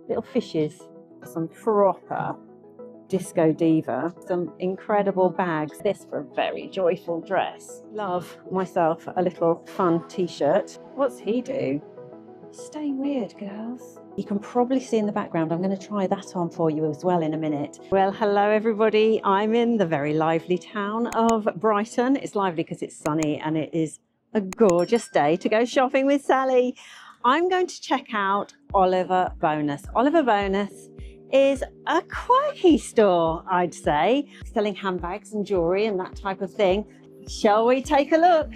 little fishes, some proper disco diva, some incredible bags. This for a very joyful dress. Love myself a little fun t-shirt. What's he do? Stay weird, girls. You can probably see in the background, I'm going to try that on for you as well in a minute. Well, hello everybody. I'm in the very lively town of Brighton. It's lively because it's sunny and it is a gorgeous day to go shopping with Sally. I'm going to check out Oliver Bonas. Oliver Bonas is a quirky store, I'd say, selling handbags and jewelry and that type of thing. Shall we take a look?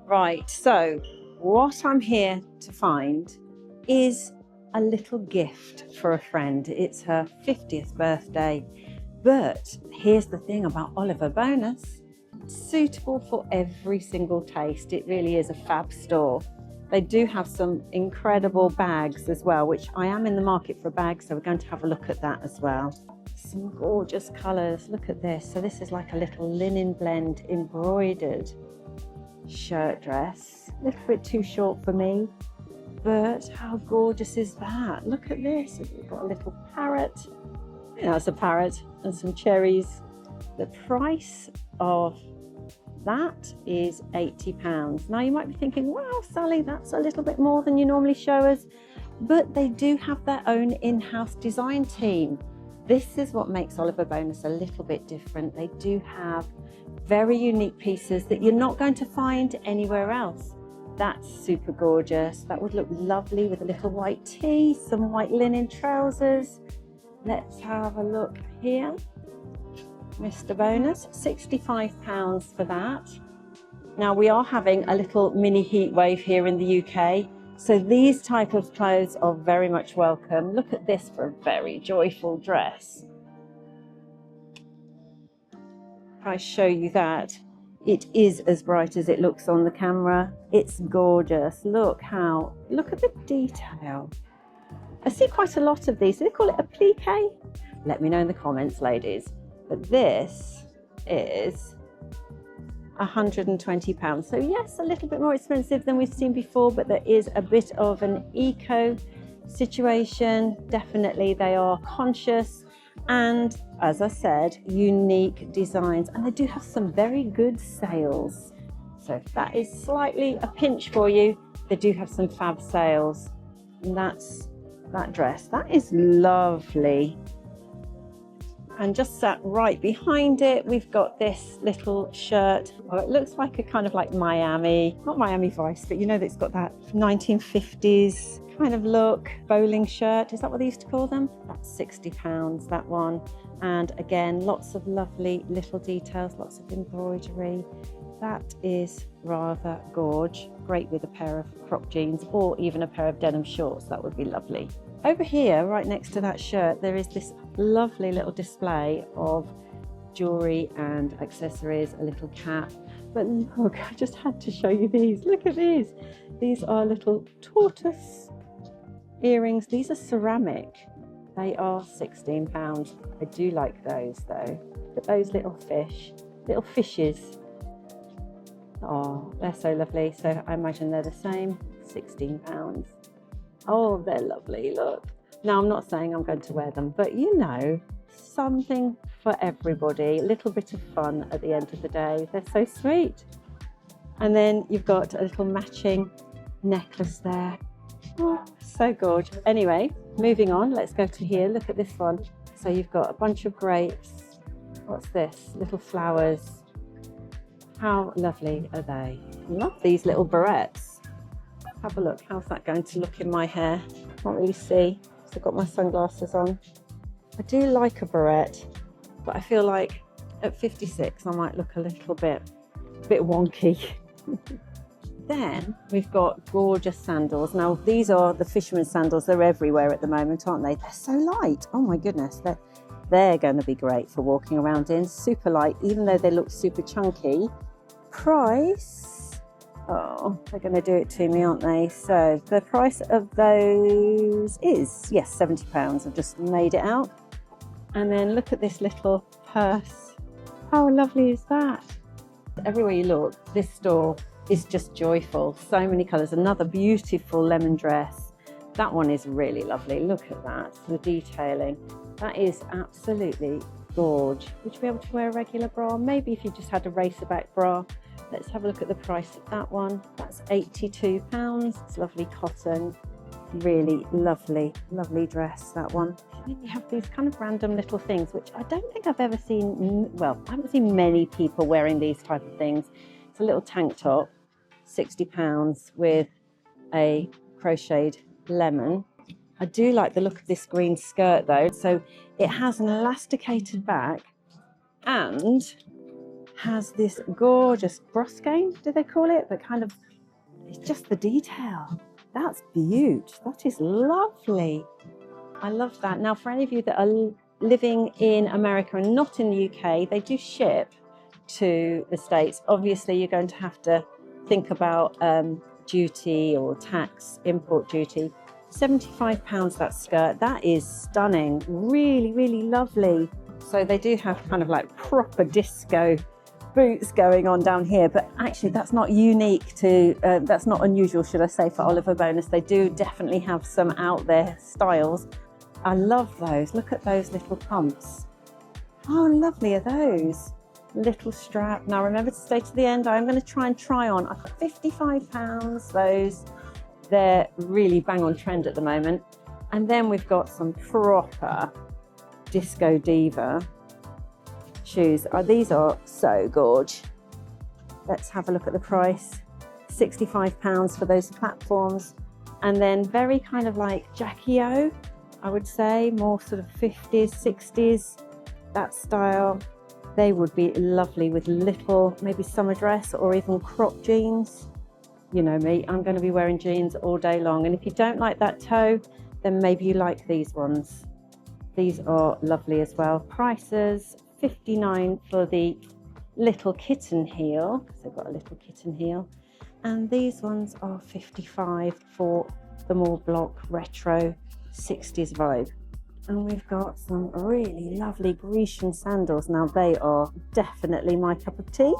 Right, so what I'm here to find is a little gift for a friend. It's her 50th birthday. But here's the thing about Oliver Bonas. It's suitable for every single taste. It really is a fab store. They do have some incredible bags as well, which I am in the market for a bag, so we're going to have a look at that as well. Some gorgeous colours. Look at this. So this is like a little linen blend embroidered shirt dress. A little bit too short for me, but how gorgeous is that? Look at this. We've got a little parrot. Yeah, that's a parrot and some cherries. The price of that is £80. Now you might be thinking, wow, Sally, that's a little bit more than you normally show us, but they do have their own in-house design team. This is what makes Oliver Bonas a little bit different. They do have very unique pieces that you're not going to find anywhere else. That's super gorgeous. That would look lovely with a little white tee, some white linen trousers. Let's have a look here. Mr. Bonas, £65 for that. Now we are having a little mini heat wave here in the UK, so these type of clothes are very much welcome. Look at this for a very joyful dress. If I show you that, it is as bright as it looks on the camera. It's gorgeous. Look at the detail. I see quite a lot of these. Do they call it a plique? Let me know in the comments, ladies. But this is £120. So yes, a little bit more expensive than we've seen before, but there is a bit of an eco situation. Definitely they are conscious and, as I said, unique designs, and they do have some very good sales. So if that is slightly a pinch for you, they do have some fab sales. And that's that dress. That is lovely. And just sat right behind it, we've got this little shirt. Well, it looks like a kind of like Miami, not Miami Vice, but you know that it's got that 1950s kind of look. Bowling shirt, is that what they used to call them? That's £60, that one. And again, lots of lovely little details, lots of embroidery. That is rather gorge. Great with a pair of crop jeans or even a pair of denim shorts, that would be lovely. Over here, right next to that shirt, there is this lovely little display of jewelry and accessories, a little cap. But look, I just had to show you these. Look at these. These are little tortoise earrings. These are ceramic. They are £16. I do like those though. Look at those little fishes. Oh, they're so lovely. So I imagine they're the same, £16. Oh, they're lovely, look. Now, I'm not saying I'm going to wear them, but you know, something for everybody, a little bit of fun at the end of the day. They're so sweet. And then you've got a little matching necklace there. Oh, so gorgeous. Anyway, moving on, let's go to here. Look at this one. So you've got a bunch of grapes. What's this? Little flowers. How lovely are they? I love these little barrettes. Have a look, how's that going to look in my hair? Can't really see, so I've got my sunglasses on. I do like a barrette, but I feel like at 56 I might look a little bit wonky. Then we've got gorgeous sandals. Now these are the fisherman's sandals, they're everywhere at the moment, aren't they? They're so light, oh my goodness, they're going to be great for walking around in. Super light, even though they look super chunky. Price, oh, they're going to do it to me, aren't they? So the price of those is, yes, £70. I've just made it out. And then look at this little purse. How lovely is that? Everywhere you look, this store is just joyful. So many colours. Another beautiful lemon dress. That one is really lovely. Look at that, the detailing. That is absolutely gorge. Would you be able to wear a regular bra? Maybe if you just had a racerback bra. Let's have a look at the price of that one. That's £82. It's lovely cotton. Really lovely, lovely dress, that one. And then you have these kind of random little things, which I don't think I've ever seen. Well, I haven't seen many people wearing these type of things. It's a little tank top, £60 with a crocheted lemon. I do like the look of this green skirt though. So it has an elasticated back and has this gorgeous brosque, do they call it? But kind of, it's just the detail. That's beaut. That is lovely. I love that. Now, for any of you that are living in America and not in the UK, they do ship to the States. Obviously, you're going to have to think about duty or tax, import duty. £75 that skirt. That is stunning. Really, really lovely. So they do have kind of like proper disco boots going on down here, but actually that's not unique to, that's not unusual, should I say, for Oliver Bonas. They do definitely have some out there styles. I love those. Look at those little pumps. How lovely are those? Little strap. Now remember to stay to the end. I'm going to try on. I've got £55, those. They're really bang on trend at the moment. And then we've got some proper Disco Diva shoes. These are so gorge. Let's have a look at the price. £65 for those platforms. And then very kind of like Jackie O, I would say, more sort of 50s, 60s, that style. They would be lovely with little, maybe summer dress or even crop jeans. You know me, I'm going to be wearing jeans all day long. And if you don't like that toe, then maybe you like these ones. These are lovely as well. Prices, $59 for the little kitten heel, because they've got a little kitten heel. And these ones are $55 for the more block retro 60s vibe. And we've got some really lovely Grecian sandals. Now they are definitely my cup of tea.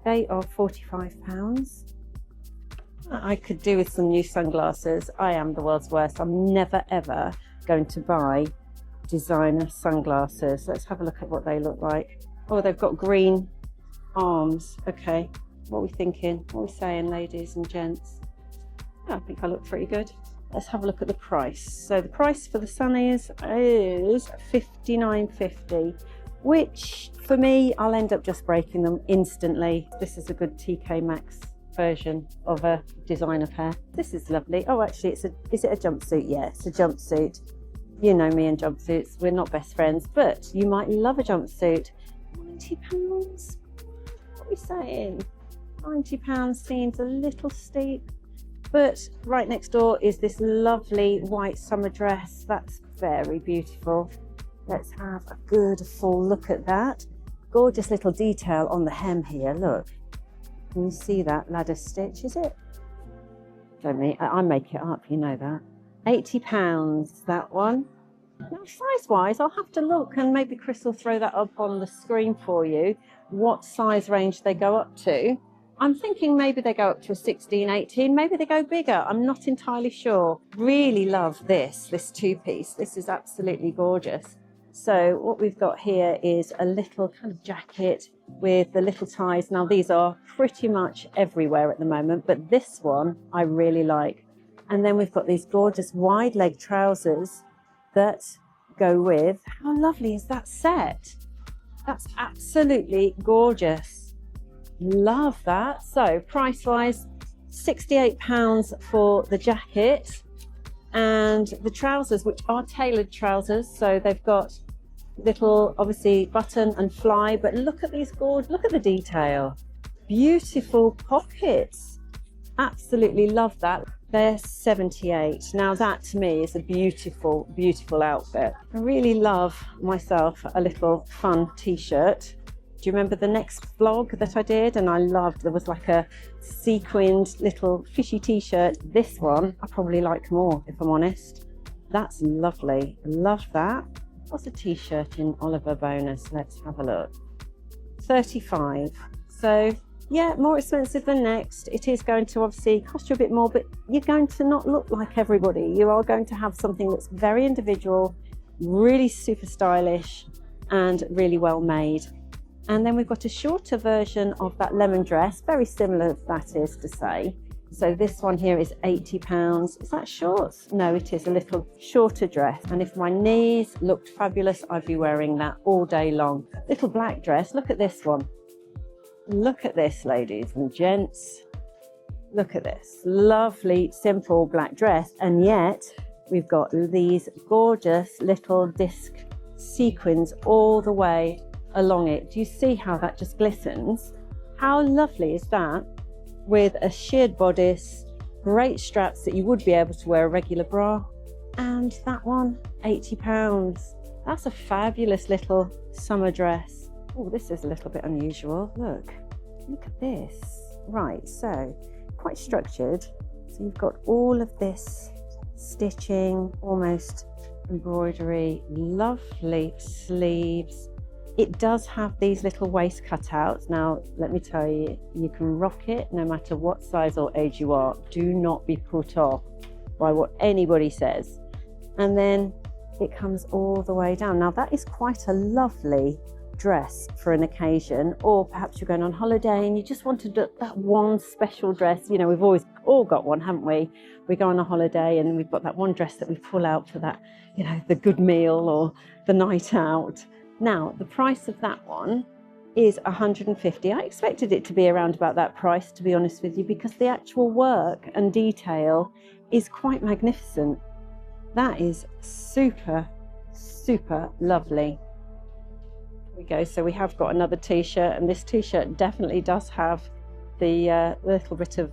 They are £45. I could do with some new sunglasses. I am the world's worst. I'm never ever going to buy designer sunglasses. Let's have a look at what they look like. Oh, they've got green arms. Okay, what are we thinking? What are we saying, ladies and gents? Yeah, I think I look pretty good. Let's have a look at the price. So the price for the sunnies is $59.50, which for me, I'll end up just breaking them instantly. This is a good TK Maxx version of a designer pair. This is lovely. Oh, actually, is it a jumpsuit? Yeah, it's a jumpsuit. You know me and jumpsuits, we're not best friends, but you might love a jumpsuit. £90? What are we saying? £90 seems a little steep, but right next door is this lovely white summer dress. That's very beautiful. Let's have a good full look at that. Gorgeous little detail on the hem here, look. Can you see that ladder stitch, is it? Don't me, I make it up, you know that. £80, that one. Now, size-wise, I'll have to look, and maybe Chris will throw that up on the screen for you, what size range they go up to. I'm thinking maybe they go up to a 16, 18, maybe they go bigger. I'm not entirely sure. Really love this two-piece. This is absolutely gorgeous. So what we've got here is a little kind of jacket with the little ties. Now, these are pretty much everywhere at the moment, but this one I really like. And then we've got these gorgeous wide leg trousers that go with. How lovely is that set? That's absolutely gorgeous. Love that. So price wise, £68 for the jacket and the trousers, which are tailored trousers. So they've got little, obviously, button and fly, but look at these gorgeous, look at the detail. Beautiful pockets. Absolutely love that. They're $78. Now that to me is a beautiful, beautiful outfit. I really love myself a little fun t-shirt. Do you remember the next vlog that I did? And I loved, there was like a sequined little fishy t-shirt. This one, I probably like more, if I'm honest. That's lovely. Love that. What's a t-shirt in Oliver Bonas? Let's have a look. 35. So Yeah, more expensive than Next. It is going to obviously cost you a bit more, but you're going to not look like everybody. You are going to have something that's very individual, really super stylish, and really well made. And then we've got a shorter version of that lemon dress, very similar, that is to say. So this one here is £80. Is that short? No, it is a little shorter dress. And if my knees looked fabulous, I'd be wearing that all day long. Little black dress. Look at this one. Look at this, ladies and gents. Look at this. Lovely, simple black dress. And yet we've got these gorgeous little disc sequins all the way along it. Do you see how that just glistens? How lovely is that? With a sheared bodice, great straps that you would be able to wear a regular bra. And that one, £80. That's a fabulous little summer dress. Oh, this is a little bit unusual. Look at this. Right, so quite structured. So you've got all of this stitching, almost embroidery, lovely sleeves. It does have these little waist cutouts. Now, let me tell you, you can rock it no matter what size or age you are. Do not be put off by what anybody says. And then it comes all the way down. Now, that is quite a lovely dress for an occasion, or perhaps you're going on holiday and you just wanted that one special dress. You know, we've always all got one, haven't we? We go on a holiday and we've got that one dress that we pull out for that, you know, the good meal or the night out. Now, the price of that one is £150. I expected it to be around about that price, to be honest with you, because the actual work and detail is quite magnificent. That is super, super lovely. Here we go. So we have got another t-shirt, and this t-shirt definitely does have the little bit of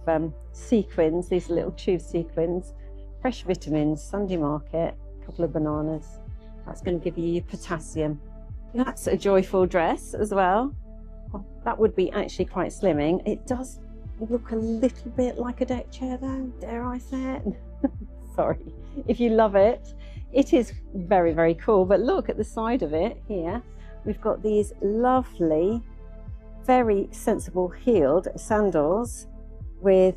sequins, these little tube sequins. Fresh vitamins, Sunday market, a couple of bananas. That's going to give you your potassium. That's a joyful dress as well. That would be actually quite slimming. It does look a little bit like a deck chair though, dare I say it? Sorry. If you love it, it is very, very cool. But look at the side of it here. We've got these lovely, very sensible heeled sandals with,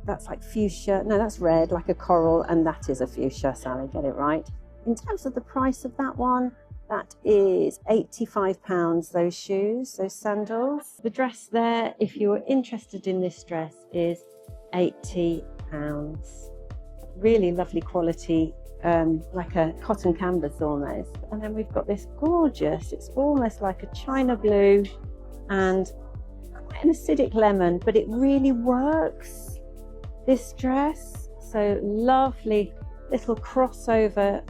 that's like fuchsia. No, that's red, like a coral, and that is a fuchsia, Sally, get it right. In terms of the price of that one, that is £85, those shoes, those sandals. The dress there, if you were interested in this dress, is £80. Really lovely quality, like a cotton canvas almost. And then we've got this gorgeous, it's almost like a china blue and an acidic lemon, but it really works, this dress. So lovely little crossover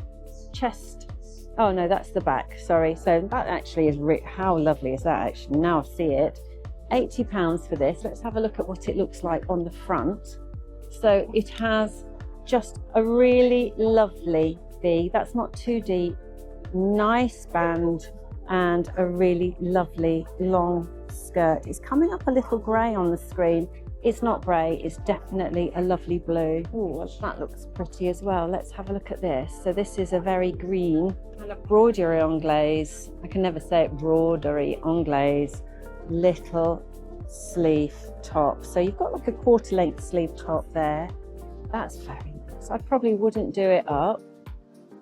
chest. Oh no, that's the back, sorry. So that actually is, how lovely is that actually? Now I see it. £80 for this. Let's have a look at what it looks like on the front. So it has just a really lovely V, that's not too deep, nice band, and a really lovely long skirt. It's coming up a little grey on the screen. It's not grey, it's definitely a lovely blue. Oh, that looks pretty as well. Let's have a look at this. So this is a very green kind of broderie anglaise. I can never say it, broderie anglaise, little sleeve top. So you've got like a quarter length sleeve top there. That's very nice. I probably wouldn't do it up.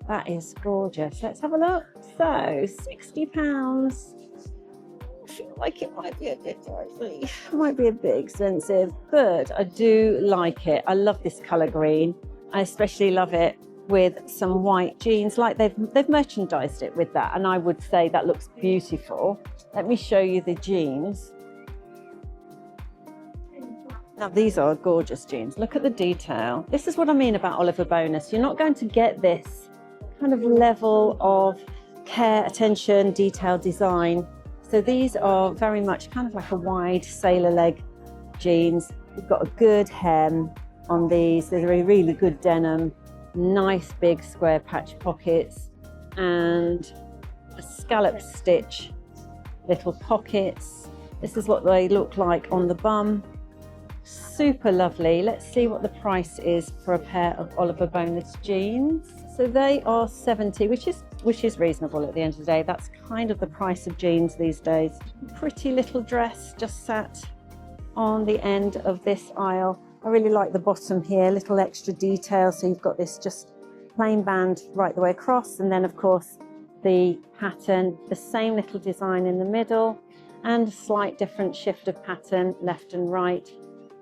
That is gorgeous. Let's have a look. So £60. I feel like it might be a bit pricey. It might be a bit expensive, but I do like it. I love this colour green. I especially love it with some white jeans, like they've merchandised it with that, and I would say that looks beautiful. Let me show you the jeans. Now these are gorgeous jeans. Look at the detail. This is what I mean about Oliver Bonas. You're not going to get this kind of level of care, attention, detail, design. So these are very much kind of like a wide sailor leg jeans. You've got a good hem on these. They're a really good denim, nice big square patch pockets, and a scallop stitch little pockets. This is what they look like on the bum. Super lovely. Let's see what the price is for a pair of Oliver Bonas jeans. So they are £70, which is reasonable at the end of the day. That's kind of the price of jeans these days. Pretty little dress just sat on the end of this aisle. I really like the bottom here, little extra detail. So you've got this just plain band right the way across, and then of course the pattern, the same little design in the middle, and a slight different shift of pattern left and right.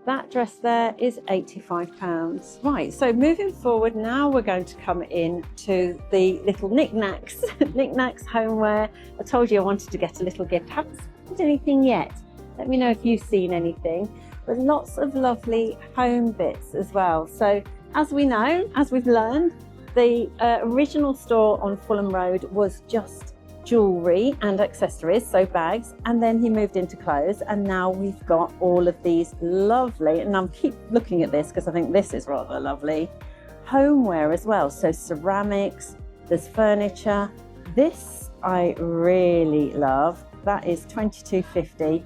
That dress there is £85. Right, so moving forward now, we're going to come in to the little knickknacks, knickknacks homeware. I told you I wanted to get a little gift. Haven't seen anything yet. Let me know if you've seen anything. But lots of lovely home bits as well. So as we know, as we've learned, the original store on Fulham Road was just jewellery and accessories, so bags, and then he moved into clothes, and now we've got all of these lovely, and I keep looking at this because I think this is rather lovely, homeware as well. So ceramics, there's furniture. This I really love. That is £22.50.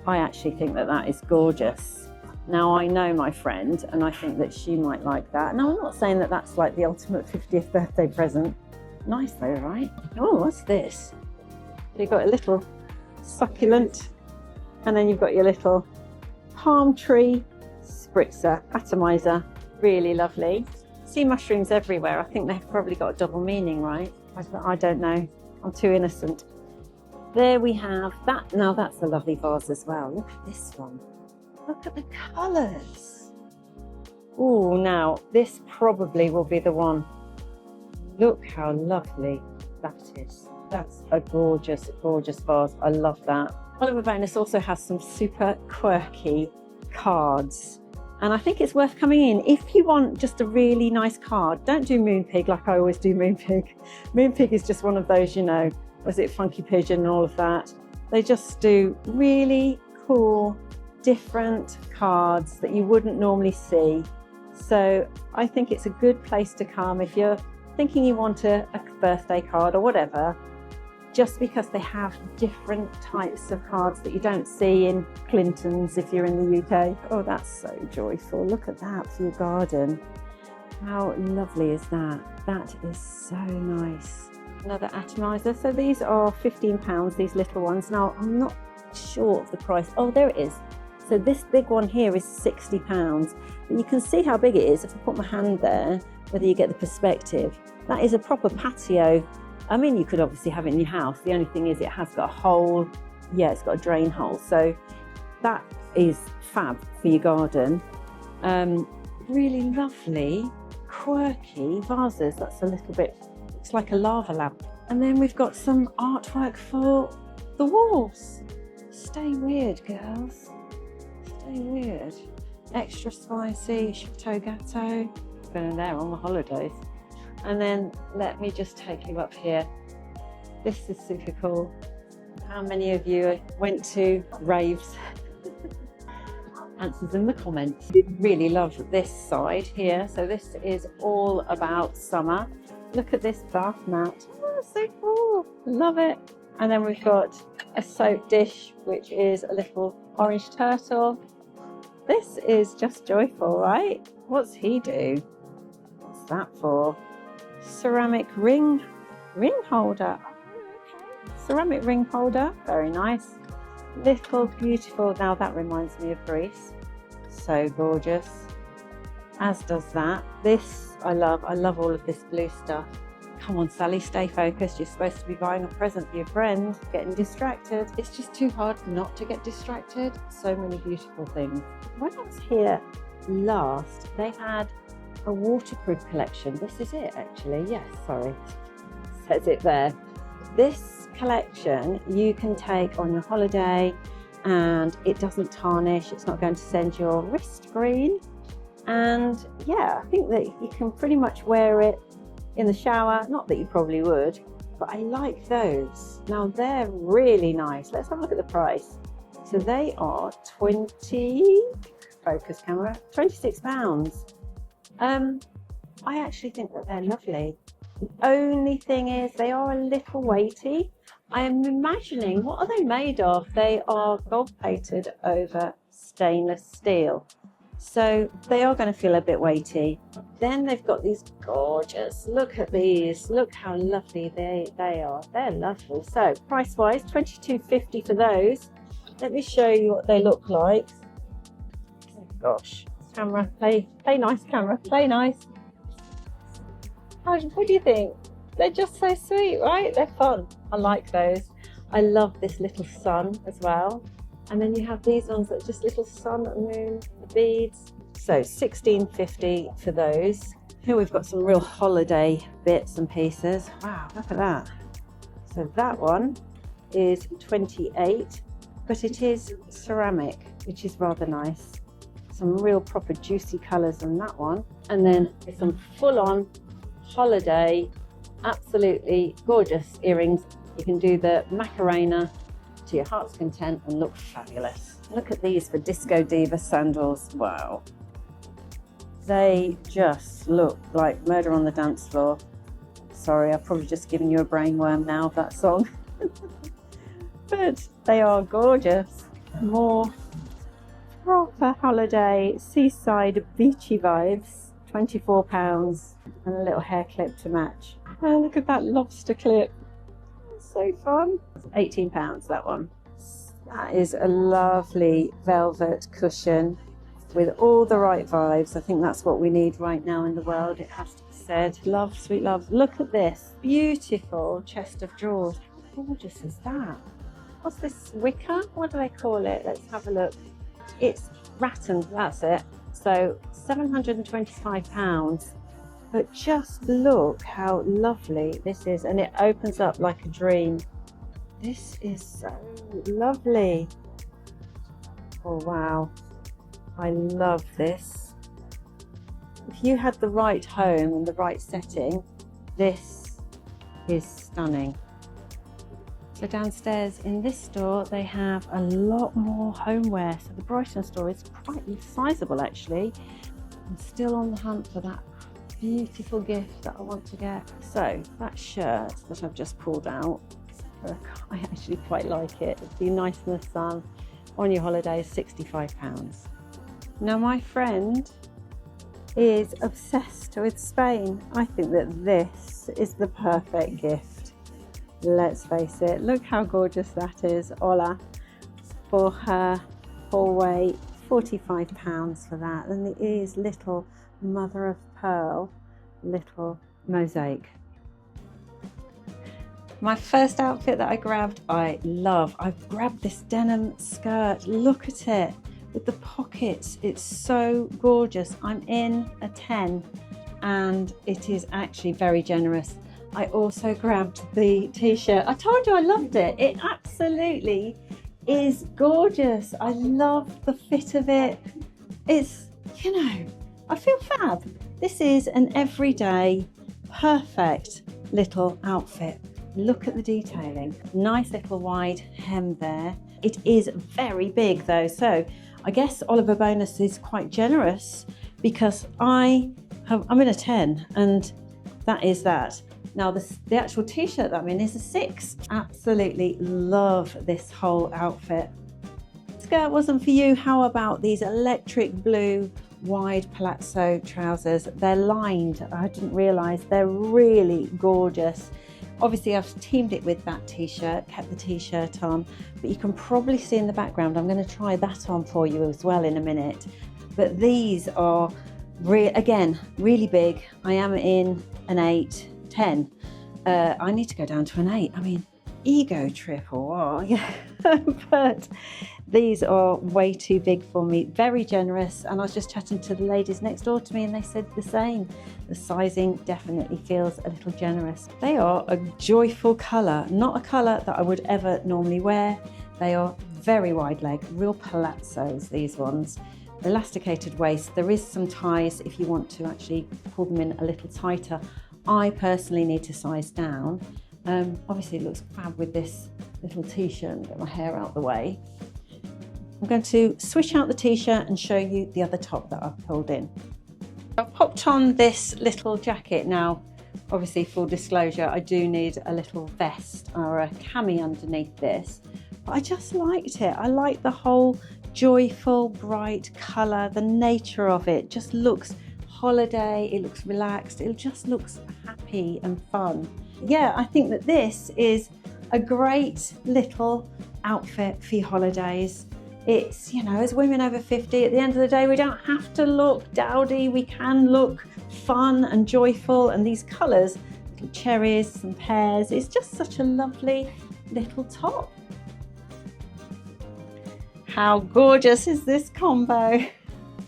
I actually think that that is gorgeous. Now I know my friend, and I think that she might like that. Now I'm not saying that that's like the ultimate 50th birthday present. Nice though, right? Oh, what's this? So you've got a little succulent, and then you've got your little palm tree spritzer, atomizer. Really lovely. See mushrooms everywhere. I think they've probably got a double meaning, right? I don't know. I'm too innocent. There we have that. Now that's a lovely vase as well. Look at this one. Look at the colours. Oh, now this probably will be the one. Look how lovely that is. That's a gorgeous, gorgeous vase. I love that. Oliver Bonas also has some super quirky cards. And I think it's worth coming in. If you want just a really nice card, don't do Moonpig like I always do Moonpig. Moonpig is just one of those, you know, was it Funky Pigeon and all of that? They just do really cool, different cards that you wouldn't normally see. So I think it's a good place to come if you're thinking you want a birthday card or whatever, just because they have different types of cards that you don't see in Clinton's if you're in the UK. Oh, that's so joyful. Look at that for your garden. How lovely is that? That is so nice. Another atomizer. So these are £15, these little ones. Now, I'm not sure of the price. Oh, there it is. So this big one here is £60. But you can see how big it is if I put my hand there, whether you get the perspective. That is a proper patio. I mean, you could obviously have it in your house. The only thing is it has got a hole. Yeah, it's got a drain hole. So that is fab for your garden. Really lovely, quirky vases. That's a little bit, it's like a lava lamp. And then we've got some artwork for the walls. Stay weird, girls. Stay weird. Extra spicy, Chateau Gatto. Been there on the holidays. And then let me just take you up here. This is super cool. How many of you went to raves? Answers in the comments. Really love this side here. So this is all about summer. Look at this bath mat. Oh, so cool. Love it. And then we've got a soap dish, which is a little orange turtle. This is just joyful, right? What's he do? What's that for? Ceramic ring holder. Ceramic ring holder, very nice. Little beautiful. Now that reminds me of Greece. So gorgeous. As does that. This I love. I love all of this blue stuff. Come on, Sally, stay focused. You're supposed to be buying a present for your friend. Getting distracted. It's just too hard not to get distracted. So many beautiful things. When I was here last, they had a waterproof collection. This is it, actually. Yes, sorry. Says it there. This collection you can take on your holiday, and it doesn't tarnish. It's not going to send your wrist green. And yeah, I think that you can pretty much wear it in the shower. Not that you probably would, but I like those. Now they're really nice. Let's have a look at the price. So they are focus camera, £26. I actually think that they're lovely. The only thing is they are a little weighty. I am imagining, what are they made of? They are gold plated over stainless steel. So they are going to feel a bit weighty. Then they've got these gorgeous, look at these, look how lovely they are. They're lovely. So price wise, £22.50 for those. Let me show you what they look like. gosh. Camera, play nice, camera, play nice. What do you think? They're just so sweet, right? They're fun. I like those. I love this little sun as well. And then you have these ones that are just little sun and moon, the beads. So $16.50 for those. Here we've got some real holiday bits and pieces. Wow, look at that. So that one is $28, but it is ceramic, which is rather nice. Some real proper juicy colours on that one. And then some full-on holiday, absolutely gorgeous earrings. You can do the Macarena to your heart's content and look fabulous. Look at these for Disco Diva sandals. Wow. They just look like murder on the dance floor. Sorry, I've probably just given you a brainworm now, that song. But they are gorgeous. More proper holiday, seaside, beachy vibes. £24 and a little hair clip to match. Oh, look at that lobster clip. So fun. £18, that one. That is a lovely velvet cushion with all the right vibes. I think that's what we need right now in the world, it has to be said. Love, sweet love. Look at this beautiful chest of drawers. How gorgeous is that? What's this, wicker? What do they call it? Let's have a look. It's rattan, that's it. So £725. But just look how lovely this is, and it opens up like a dream. This is so lovely. Oh wow, I love this. If you had the right home and the right setting, this is stunning. So downstairs in this store, they have a lot more homeware. So the Brighton store is quite sizable actually. I'm still on the hunt for that beautiful gift that I want to get. So that shirt that I've just pulled out, I actually quite like it. It'd be nice in the sun on your holidays, £65. Now my friend is obsessed with Spain. I think that this is the perfect gift. Let's face it, look how gorgeous that is. Hola, for her full weight, £45 for that. And it is little mother of pearl, little mosaic. My first outfit that I grabbed, I love. I've grabbed this denim skirt. Look at it with the pockets. It's so gorgeous. I'm in a 10 and it is actually very generous. I also grabbed the t-shirt. I told you I loved it. It absolutely is gorgeous. I love the fit of it. It's, you know, I feel fab. This is an everyday, perfect little outfit. Look at the detailing. Nice little wide hem there. It is very big though, so I guess Oliver Bonas is quite generous because I'm in a 10 and that is that. Now the actual t-shirt that I'm in is a 6. Absolutely love this whole outfit. Skirt wasn't for you. How about these electric blue wide palazzo trousers? They're lined. I didn't realise they're really gorgeous. Obviously I've teamed it with that t-shirt, kept the t-shirt on, but you can probably see in the background, I'm going to try that on for you as well in a minute. But these are again really big. I am in an 8, 10. I need to go down to an 8. I mean, ego trip or what? Yeah. But these are way too big for me, very generous. And I was just chatting to the ladies next door to me and they said the same. The sizing definitely feels a little generous. They are a joyful colour, not a colour that I would ever normally wear. They are very wide leg, real palazzos, these ones. Elasticated waist. There is some ties if you want to actually pull them in a little tighter. I personally need to size down. Obviously it looks fab with this little t-shirt and get my hair out the way. I'm going to switch out the t-shirt and show you the other top that I've pulled in. I've popped on this little jacket. Now, obviously full disclosure, I do need a little vest or a cami underneath this, but I just liked it. I like the whole joyful, bright colour, the nature of it just looks holiday, it looks relaxed, it just looks happy and fun. Yeah, I think that this is a great little outfit for your holidays. It's, you know, as women over 50, at the end of the day, we don't have to look dowdy. We can look fun and joyful. And these colours, little cherries, some pears, it's just such a lovely little top. How gorgeous is this combo?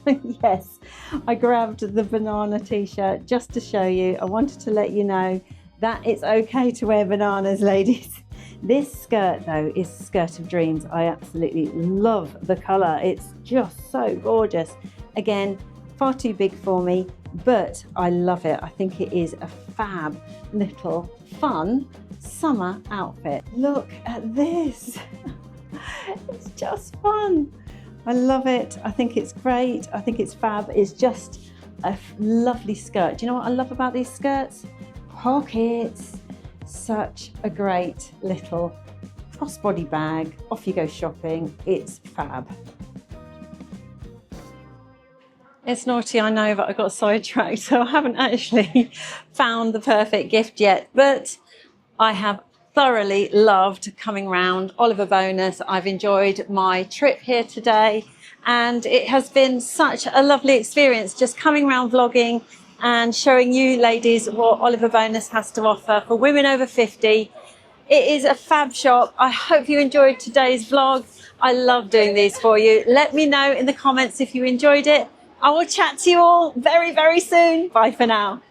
Yes, I grabbed the banana t-shirt just to show you. I wanted to let you know that it's okay to wear bananas, ladies. This skirt though is Skirt of Dreams. I absolutely love the colour. It's just so gorgeous. Again, far too big for me, but I love it. I think it is a fab little fun summer outfit. Look at this. It's just fun. I love it. I think it's great. I think it's fab. It's just a lovely skirt. Do you know what I love about these skirts? Pockets. Such a great little crossbody bag. Off you go shopping. It's fab. It's naughty, I know, but I got sidetracked, so I haven't actually found the perfect gift yet, but I have thoroughly loved coming round Oliver Bonas. I've enjoyed my trip here today, and it has been such a lovely experience just coming around vlogging and showing you ladies what Oliver Bonas has to offer for women over 50. It is a fab shop. I hope you enjoyed today's vlog. I love doing these for you. Let me know in the comments if you enjoyed it. I will chat to you all very, very soon. Bye for now.